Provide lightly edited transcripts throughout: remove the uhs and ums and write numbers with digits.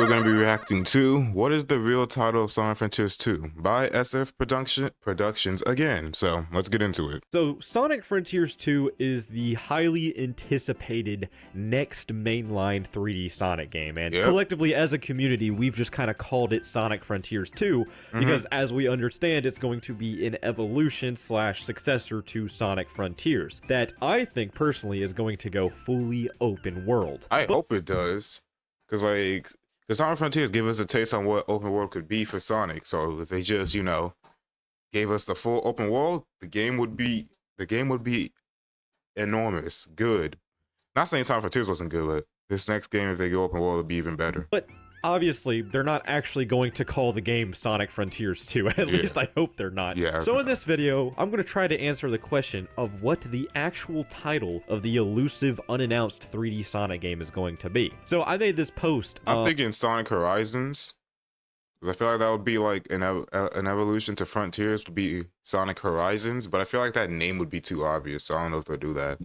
we're going to be reacting to what is the real title of Sonic Frontiers 2 by SF Productions again. So let's get into it. So Sonic Frontiers 2 is the highly anticipated next mainline 3D Sonic game, and collectively as a community we've just kind of called it Sonic Frontiers 2 because as we understand it's going to be an evolution / successor to Sonic Frontiers that I think personally is going to go fully open world. I hope it does, because Sonic Frontiers gave us a taste on what open world could be for Sonic. So if they just, gave us the full open world, the game would be enormous, good. Not saying Sonic Frontiers wasn't good, but this next game, if they go open world, would be even better. But obviously, they're not actually going to call the game Sonic Frontiers 2. At least I hope they're not. So in this video, I'm going to try to answer the question of what the actual title of the elusive, unannounced 3D Sonic game is going to be. So I made this post. I'm thinking Sonic Horizons, because I feel like that would be like an evolution to Frontiers, would be Sonic Horizons, but I feel like that name would be too obvious, so I don't know if they'll do that.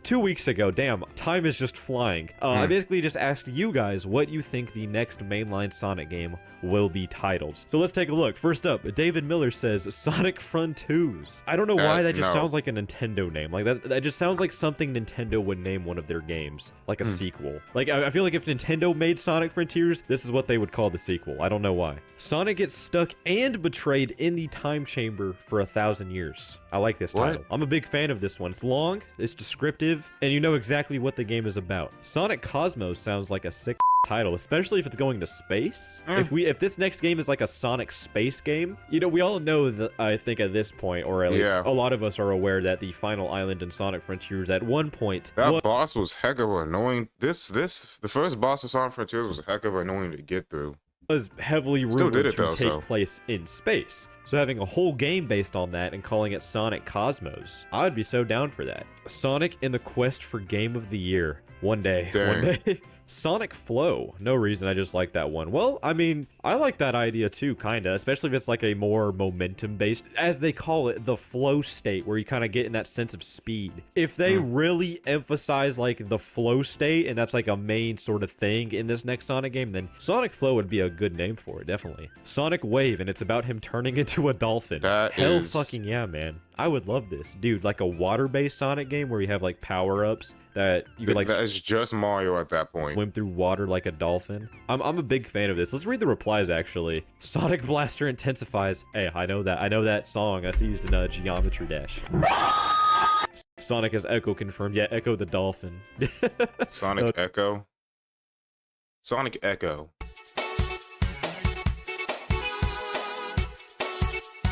2 weeks ago, damn, time is just flying. I basically just asked you guys what you think the next mainline Sonic game will be titled. So let's take a look. First up, David Miller says Sonic Frontoos. I don't know why that just sounds like a Nintendo name. Like that just sounds like something Nintendo would name one of their games, like a sequel. Like I feel like if Nintendo made Sonic Frontiers, this is what they would call the sequel. I don't know why. Sonic gets stuck and betrayed in the time chamber for 1,000 years. I like this title. I'm a big fan of this one. It's long, it's descriptive, and you know exactly what the game is about. Sonic Cosmos sounds like a sick title, especially if it's going to space. If this next game is like a Sonic space game, we all know that, I think at this point, or at least a lot of us are aware that the final island in Sonic Frontiers at one point that boss was heck of annoying. The first boss of Sonic Frontiers was heck of annoying to get through. Was heavily rumored to take place in space. So having a whole game based on that and calling it Sonic Cosmos, I would be so down for that. Sonic in the quest for Game of the Year. One day. Sonic Flow. No reason, I just like that one. Well, I mean, I like that idea too, kinda, especially if it's like a more momentum-based, as they call it, the flow state, where you kind of get in that sense of speed. If they really emphasize like the flow state, and that's like a main sort of thing in this next Sonic game, then Sonic Flow would be a good name for it, definitely. Sonic Wave, and it's about him turning into a dolphin. Hell fucking yeah, man. I would love this. Dude, like a water-based Sonic game where you have like power-ups that you could like... That is just Mario at that point. Swim through water like a dolphin. I'm a big fan of this. Let's read the replies, actually. Sonic Blaster intensifies. Hey, I know that song. That's used in Geometry Dash. Sonic has Echo confirmed. Yeah, Echo the dolphin. Sonic Echo. Sonic Echo.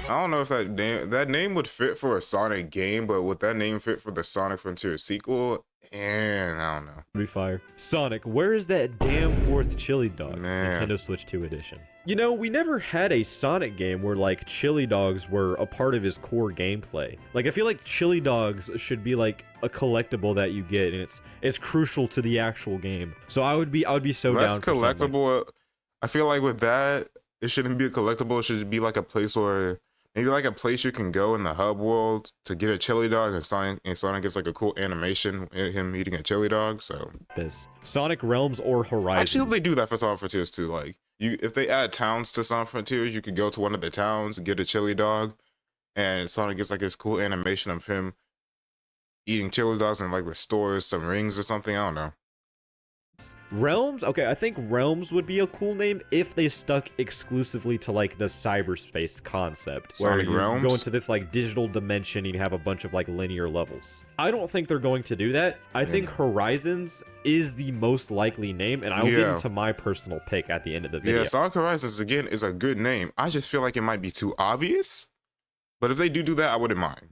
I don't know if that name would fit for a Sonic game, but would that name fit for the Sonic Frontiers sequel? And I don't know. Be fire. Sonic, where is that damn fourth chili dog? Man. Nintendo Switch 2 edition. We never had a Sonic game where like chili dogs were a part of his core gameplay. Like I feel like chili dogs should be like a collectible that you get, and it's crucial to the actual game. So I would be so down. That's collectible. I feel like with that, it shouldn't be a collectible. It should be like a place where. Maybe like a place you can go in the hub world to get a chili dog, and Sonic gets like a cool animation of him eating a chili dog. So this Sonic Realms or Horizons. I actually hope they do that for Sonic Frontiers too. Like if they add towns to Sonic Frontiers, you could go to one of the towns and get a chili dog, and Sonic gets like this cool animation of him eating chili dogs and like restores some rings or something. I don't know. Realms? Okay, I think Realms would be a cool name if they stuck exclusively to like the cyberspace concept. Sonic where you Realms? go into this like digital dimension and you have a bunch of like linear levels. I don't think they're going to do that. I think Horizons is the most likely name, and I'll get into my personal pick at the end of the video. Yeah, Sonic Horizons again is a good name. I just feel like it might be too obvious. But if they do that, I wouldn't mind.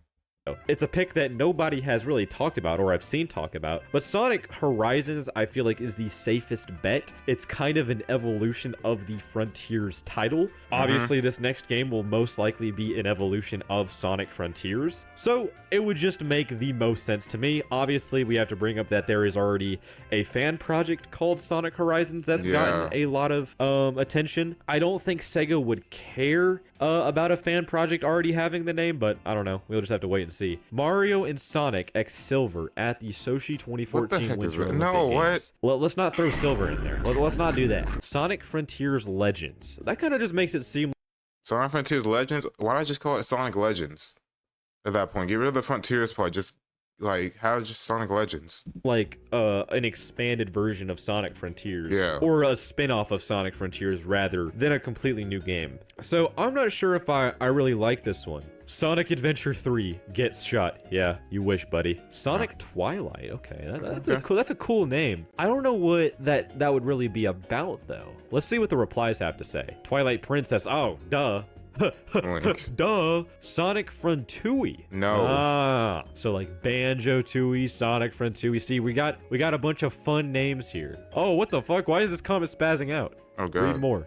It's a pick that nobody has really talked about, or I've seen talk about, but Sonic Horizons I feel like is the safest bet. It's kind of an evolution of the Frontiers title. Obviously this next game will most likely be an evolution of Sonic Frontiers, so it would just make the most sense to me. Obviously we have to bring up that there is already a fan project called Sonic Horizons that's gotten a lot of attention. I don't think Sega would care about a fan project already having the name, but I don't know, we'll just have to wait and see. see. Mario and Sonic X Silver at the Sochi What the 2014 heck is Winter that? Olympic No, what? Games. Well, let's not throw Silver in there. Let's not do that. Sonic Frontiers Legends. That kind of just makes it seem Sonic Frontiers Legends? Why don't I just call it Sonic Legends at that point? Get rid of the Frontiers part. Just like, how just Sonic Legends? like an expanded version of Sonic Frontiers, Yeah. or a spin-off of Sonic Frontiers rather than a completely new game. So I'm not sure if I really like this one. Sonic Adventure 3 gets shot. Yeah, you wish, buddy. Sonic Twilight. Okay, that's a cool name. I don't know what that would really be about though. Let's see what the replies have to say. Twilight Princess. Oh, duh. Link. Duh. Sonic Frontui. No. Ah, so like Banjo Tooie, Sonic Frontui. See, we got a bunch of fun names here. Oh, what the fuck? Why is this comment spazzing out? Oh god. Read more.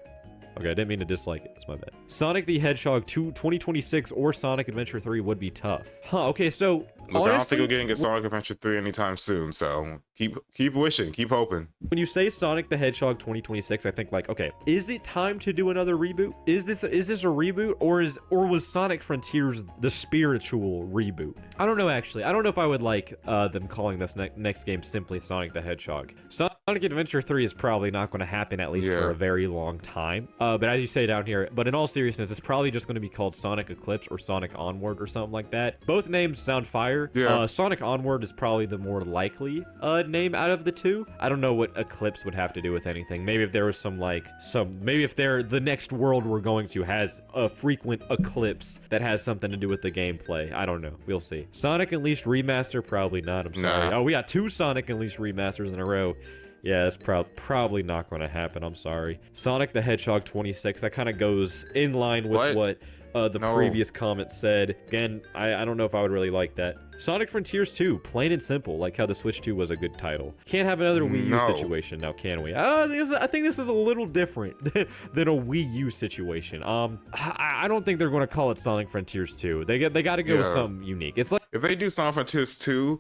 Okay, I didn't mean to dislike it. That's my bad. Sonic the Hedgehog 2 2026 or Sonic Adventure 3 would be tough. Huh, okay, so Look, honestly, I don't think we're getting a Sonic Adventure 3 anytime soon, so keep wishing, keep hoping. when you say Sonic the Hedgehog 2026, I think like, okay, is it time to do another reboot? Is this a reboot, or was Sonic Frontiers the spiritual reboot? I don't know actually. I don't know if I would like them calling this next game simply Sonic the Hedgehog. Sonic Adventure 3 is probably not going to happen at least for a very long time. But as you say down here, but in all seriousness, it's probably just going to be called Sonic Eclipse or Sonic Onward or something like that. Both names sound fire. Yeah. Sonic Onward is probably the more likely name out of the two. I don't know what Eclipse would have to do with anything. Maybe if there was maybe if the next world we're going to has a frequent eclipse that has something to do with the gameplay. I don't know. We'll see. Sonic Unleashed Remaster, probably not. I'm sorry. Nah. Oh, we got 2 Sonic Unleashed remasters in a row. Yeah, that's probably not going to happen. I'm sorry. Sonic the Hedgehog 26. That kind of goes in line with what the previous comment said. Again, I don't know if I would really like that. Sonic Frontiers 2, plain and simple, like how the Switch 2 was a good title. Can't have another Wii U situation now, can we? I think this is a little different than a Wii U situation. I don't think they're going to call it Sonic Frontiers 2. They got to go with something unique. It's like if they do Sonic Frontiers 2,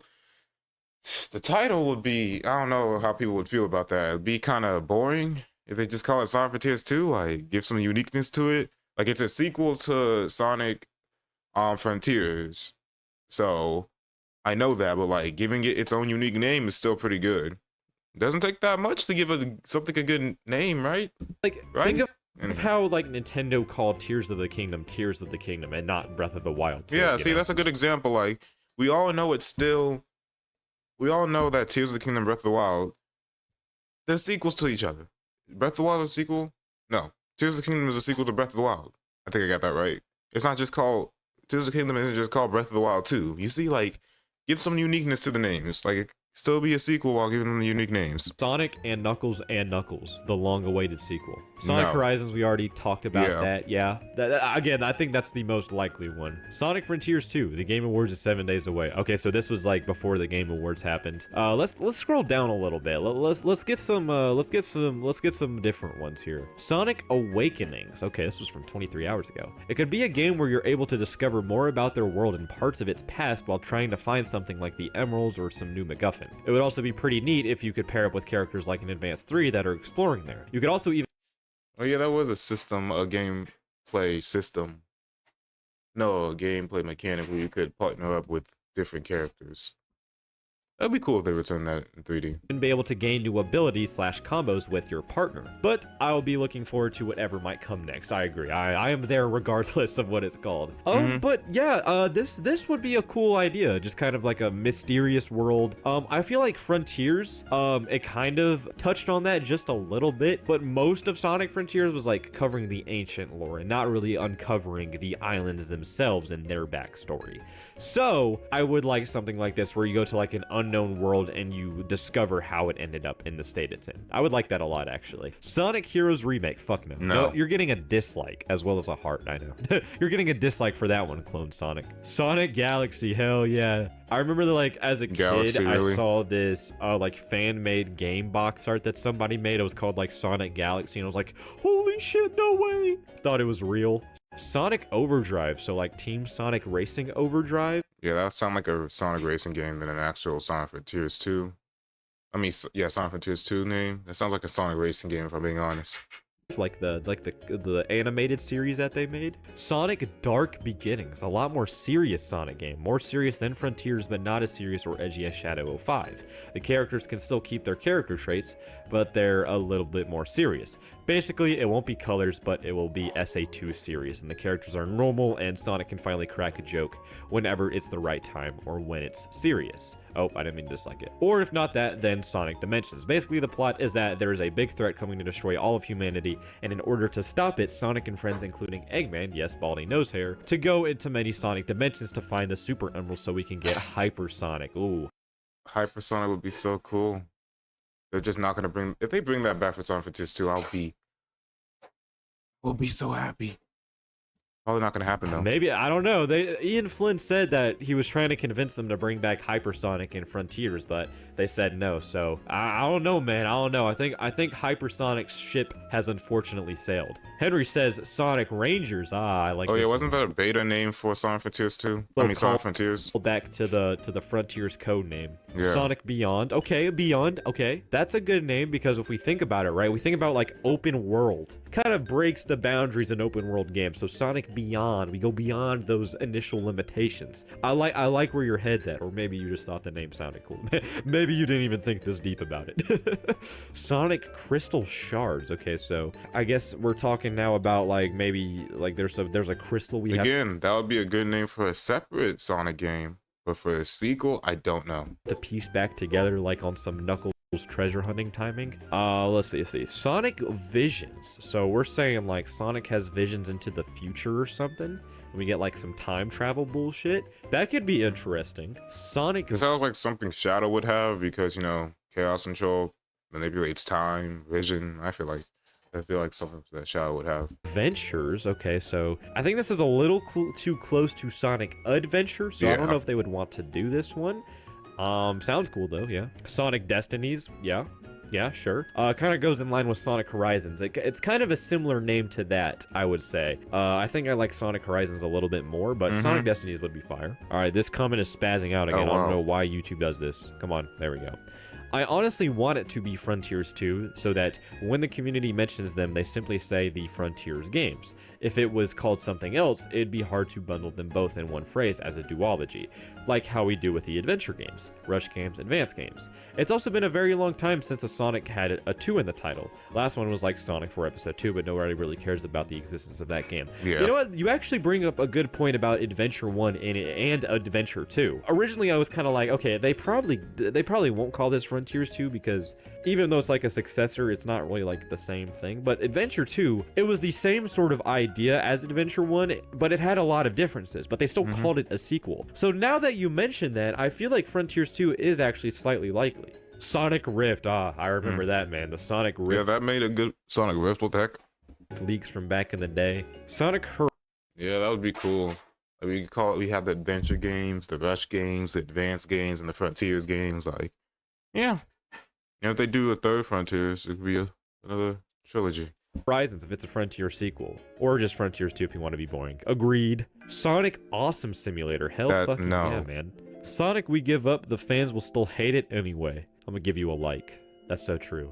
the title would be, I don't know how people would feel about that. It'd be kind of boring if they just call it Sonic Frontiers 2, like give some uniqueness to it. Like it's a sequel to Sonic Frontiers. So I know that, but like giving it its own unique name is still pretty good. It doesn't take that much to give something a good name, right? Like right? think of how like Nintendo called Tears of the Kingdom, and not Breath of the Wild 2, yeah, see, that's a good example. Like we all know that Tears of the Kingdom, Breath of the Wild, they're sequels to each other. Breath of the Wild is a sequel? No. Tears of the Kingdom is a sequel to Breath of the Wild. I think I got that right. It's not just called Tears of the Kingdom isn't just called Breath of the Wild 2. You see, like, give some uniqueness to the names. Like, it still be a sequel while giving them the unique names. Sonic and Knuckles, the long-awaited sequel. Sonic Horizons, we already talked about that. Yeah. Again, I think that's the most likely one. Sonic Frontiers 2, the Game Awards is 7 days away. Okay, so this was like before the Game Awards happened. Let's scroll down a little bit. Let's get some different ones here. Sonic Awakenings. Okay, this was from 23 hours ago. It could be a game where you're able to discover more about their world and parts of its past while trying to find something like the emeralds or some new MacGuffin. It would also be pretty neat if you could pair up with characters like in Advance 3 that are exploring there. You could also even... Oh yeah, that was a gameplay system. No, a gameplay mechanic where you could partner up with different characters. That'd be cool if they return that in 3D. And be able to gain new abilities / combos with your partner. But I will be looking forward to whatever might come next. I agree. I am there regardless of what it's called. But yeah, this would be a cool idea. Just kind of like a mysterious world. I feel like Frontiers, it kind of touched on that just a little bit, but most of Sonic Frontiers was like covering the ancient lore and not really uncovering the islands themselves and their backstory. So I would like something like this where you go to like an unknown world and you discover how it ended up in the state it's in. I would like that a lot, actually. Sonic Heroes Remake. Fuck no. No, you're getting a dislike as well as a heart, I know. You're getting a dislike for that one, Clone Sonic. Sonic Galaxy, hell yeah. I remember that, like, as a kid, I saw this, like, fan-made game box art that somebody made. It was called, like, Sonic Galaxy, and I was like, holy shit, no way! Thought it was real. Sonic Overdrive, so like Team Sonic Racing Overdrive. Yeah, that sounds like a Sonic racing game than an actual Sonic Frontiers 2. I mean, yeah, Sonic Frontiers 2 name. That sounds like a Sonic racing game, if I'm being honest. like the animated series that they made. Sonic Dark Beginnings, a lot more serious Sonic game, more serious than Frontiers, but not as serious or edgy as Shadow 05. The characters can still keep their character traits, but they're a little bit more serious. Basically, it won't be colors, but it will be SA2 serious, and the characters are normal, and Sonic can finally crack a joke whenever it's the right time or when it's serious. Oh, I didn't mean to dislike it. Or if not that, then Sonic Dimensions. Basically, the plot is that there is a big threat coming to destroy all of humanity, and in order to stop it, Sonic and friends, including Eggman, yes, Baldy Nosehair, to go into many Sonic dimensions to find the Super Emerald so we can get Hypersonic. Ooh. Hypersonic would be so cool. They're just not gonna bring. If they bring that back for Sonic Frontiers 2, we'll be so happy. Probably not gonna happen though. Maybe, I don't know. Ian Flynn said that he was trying to convince them to bring back Hypersonic in Frontiers, but they said no. So I don't know, man. I don't know. I think Hypersonic's ship has unfortunately sailed. Henry says Sonic Rangers. Ah, I like. Oh yeah, this. wasn't that a beta name for Sonic Frontiers 2? I mean Sonic Frontiers. Back to the Frontiers code name. Yeah. Sonic Beyond. Okay, Beyond. Okay, that's a good name because if we think about it, right, we think about like open world. Kind of breaks the boundaries in open world games. So Sonic Beyond, we go beyond those initial limitations. I like where your head's at, or maybe you just thought the name sounded cool. Maybe you didn't even think this deep about it. Sonic Crystal Shards. Okay, so I guess we're talking now about like maybe like there's a crystal we have. Again, that would be a good name for a separate Sonic game, but for a sequel, I don't know. To piece back together like on some Knuckles treasure hunting timing. Let's see. Sonic Visions. So we're saying like Sonic has visions into the future or something. We get like some time travel bullshit. That could be interesting. Sonic. It sounds like something Shadow would have because, you know, Chaos Control manipulates time, vision. I feel like something that Shadow would have. Adventures. Okay, so I think this is a little too close to Sonic Adventure, so yeah. I don't know if they would want to do this one. Sounds cool though, yeah. Sonic Destinies, yeah, sure. Kind of goes in line with Sonic Horizons. It's kind of a similar name to that, I would say. I think I like Sonic Horizons a little bit more, but Sonic Destinies would be fire. All right, this comment is spazzing out again. Oh, wow. I don't know why YouTube does this. Come on, there we go. I honestly want it to be Frontiers 2, so that when the community mentions them, they simply say the Frontiers games. If it was called something else, it'd be hard to bundle them both in one phrase as a duology, like how we do with the adventure games, Rush games, Advance games. It's also been a very long time since a Sonic had a 2 in the title. Last one was like Sonic 4 Episode 2, but nobody really cares about the existence of that game. Yeah. You know what? You actually bring up a good point about Adventure 1 and Adventure 2. Originally, I was kind of like, okay, they probably won't call this Frontiers 2 because even though it's like a successor, it's not really like the same thing. But Adventure 2, it was the same sort of idea as Adventure 1, but it had a lot of differences, but they still called it a sequel. So now that you mention that, I feel like Frontiers 2 is actually slightly likely. Sonic Rift, I remember that, man. The Sonic Rift. Yeah, that made a good Sonic Rift. What the heck? Leaks from back in the day. Sonic Yeah, that would be cool. We have the adventure games, the Rush games, the Advance games, and the Frontiers games. Like, yeah. And if they do a third Frontiers, it could be another trilogy. Horizons if it's a Frontier sequel, or just Frontiers 2 if you want to be boring. Agreed. Sonic Awesome Simulator. Hell fucking no. yeah, man. Sonic We Give Up, the fans will still hate it anyway. I'm gonna give you a like. That's so true.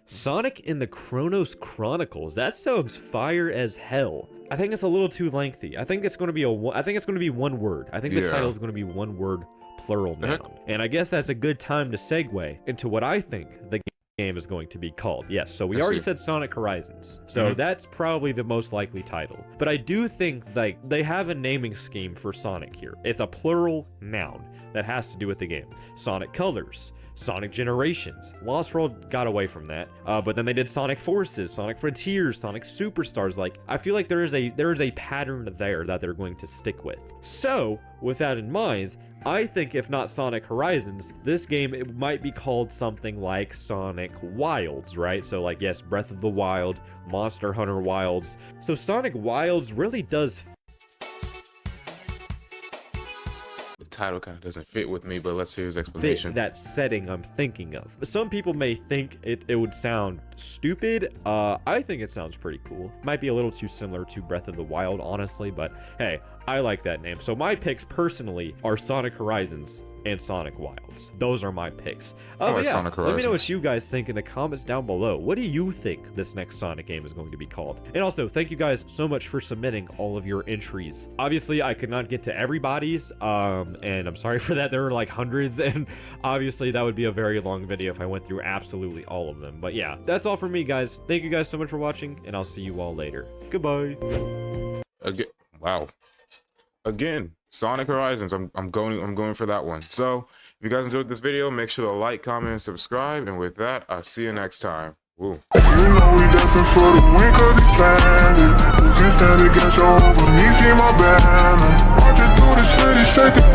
Sonic in the Chronos Chronicles. That sounds fire as hell. I think it's a little too lengthy. I think it's going to be one word. I think the title is going to be one word plural noun. And I guess that's a good time to segue into what I think the game is going to be called. Yes, so we already said Sonic Horizons. So that's probably the most likely title. But I do think like they have a naming scheme for Sonic here. It's a plural noun that has to do with the game. Sonic Colors, Sonic Generations. Lost World got away from that, but then they did Sonic Forces, Sonic Frontiers, Sonic Superstars. Like, I feel like there is a pattern there that they're going to stick with. So, with that in mind, I think if not Sonic Horizons, this game, it might be called something like Sonic Wilds, right? So like, yes, Breath of the Wild, Monster Hunter Wilds. So Sonic Wilds really does title kind of doesn't fit with me, but let's hear his explanation. Fit that setting I'm thinking of. Some people may think it would sound stupid. I think it sounds pretty cool. Might be a little too similar to Breath of the Wild, honestly, but hey, I like that name. So my picks personally are Sonic Horizons and Sonic Wilds. Those are my picks. I like But yeah, Sonic let me know Horizons. what you guys think in the comments down below. What do you think this next Sonic game is going to be called? And also, thank you guys so much for submitting all of your entries. Obviously, I could not get to everybody's, and I'm sorry for that. There were like hundreds, and obviously that would be a very long video if I went through absolutely all of them. But yeah, that's all from me, guys. Thank you guys so much for watching, and I'll see you all later. Goodbye. Again, wow. Again, Sonic Horizons. I'm going for that one. So if you guys enjoyed this video, make sure to like, comment, and subscribe. And with that, I'll see you next time. Woo. You know we dancing for the win cause it's family. Who can stand against your over me, see my banner. Watch it through the city, shake the